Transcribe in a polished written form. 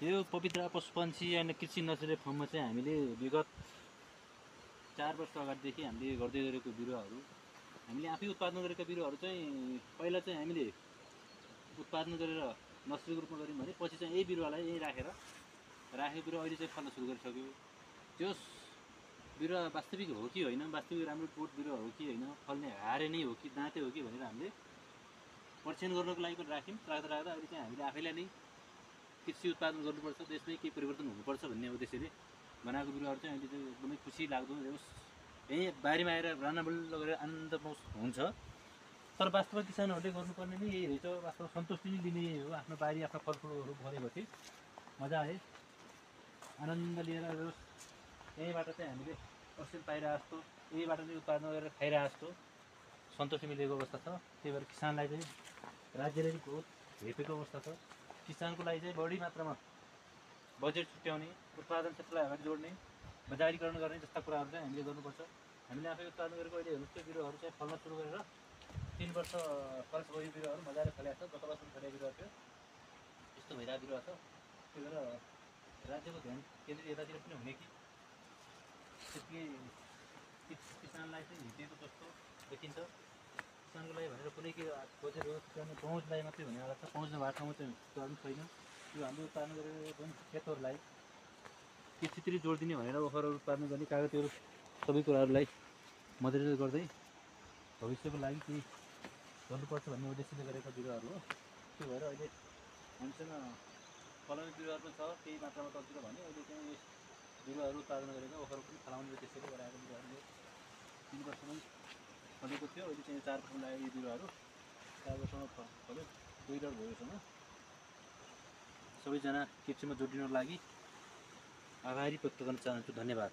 यो पवित्र पशुपन्छी एन्ड कृषि नर्सरी फर्ममा चाहिँ हामीले विगत 4 वर्ष अगाडिदेखि हामीले गर्दै गरेको बिरुवाहरू हामीले आफै उत्पादन गरेका बिरुवाहरू चाहिँ पहिला चाहिँ हामीले उत्पादन गरेर नर्सरीको रूपमा गऱ्यौँ भने पछि चाहिँ यही बिरुवालाई यहीँ राखेको बिरुवा अहिले चाहिँ फल्न सुरु गरिसक्यो। त्यो बिरुवा वास्तविक हो कि होइन, वास्तविक राम्रो बोट बिरुवा हो कि होइन, फल्ने हारे नै हो कि दाँते हो कि भनेर हामीले परीक्षण गर्नको लागि पनि राख्यौँ। राख्दा अहिले चाहिँ हामीले आफैलाई नै कृषि उत्पादन गर्नुपर्छ, देशमै केही परिवर्तन हुनुपर्छ भन्ने उद्देश्यले बनाएको बिरुवाहरू चाहिँ अहिले चाहिँ एकदमै खुसी लाग्दो होस्, यहीँ बारीमा आएर रानाबुल्ल गरेर आनन्द हुन्छ। तर वास्तवमा किसानहरूले गर्नुपर्ने नै यही रहेछ, वास्तवमा सन्तुष्टि नै लिने हो। आफ्नो बारी आफ्नो फलफुलहरू फलेपछि मजा आयो, आनन्द लिएर यहीँबाट चाहिँ हामीले अक्सिजन पाइरहेको जस्तो, यहीँबाट नै उत्पादन गरेर खाइरहेको जस्तो सन्तोष मिलेको अवस्था छ। त्यही भएर किसानलाई चाहिँ राज्यले बहुत हेपेको अवस्था छ। किसानको लागि चाहिँ बढी मात्रामा बजेट छुट्याउने, उत्पादन क्षेत्रलाई अगाडि जोड्ने, बजारीकरण गर्ने जस्ता कुराहरू चाहिँ हामीले गर्नुपर्छ। हामीले आफै उत्पादन गरेको अहिले हेर्नुहोस्, त्यो बिरुवाहरू चाहिँ फल्न सुरु गरेर 3 वर्ष खर्च गयो, बिरुवाहरू मजाले फलेको छ। गत वर्ष फलेको बिरुवा थियो, यस्तो भइरहेको बिरुवा छ। त्यही भएर राज्यको ध्यान केन्द्रित यतातिर पनि हुने कि त्यति किसानलाई चाहिँ हिँडेको जस्तो देखिन्छ। किसानको लागि भनेर कुनै के खोजेर किसानको पहुँचलाई मात्रै भन्ने छ, पहुँच्ने बाटोमा चाहिँ उत्पादन छैन। त्यो हामीले उत्पादन गरेर जुन खेतहरूलाई कृषितिर जोड दिने भनेर ओखरहरू उत्पादन गर्ने, कागतीहरू सबै कुराहरूलाई मध्यनजर गर्दै भविष्यको लागि केही गर्नुपर्छ भन्ने उद्देश्यले गरेका बिरुवाहरू हो। त्यो भएर अहिले हामीसँग फलाउने बिरुवाहरू पनि छ केही मात्रामा तलतिर भने अहिले चाहिँ यस बिरुवाहरू उत्पादन गरेका ओखर पनि फलाउने उद्देश्यले गराएको बिरुवाहरू 3 वर्षमै फलेको थियो। अहिले चाहिँ 4 वर्षमा लागेको बिरुवाहरू 4 वर्षमा फल्यो, 2 डर भएसँग। सबैजना कृषिमा जोडिनको लागि आभारी व्यक्त गर्न चाहन्छु। धन्यवाद।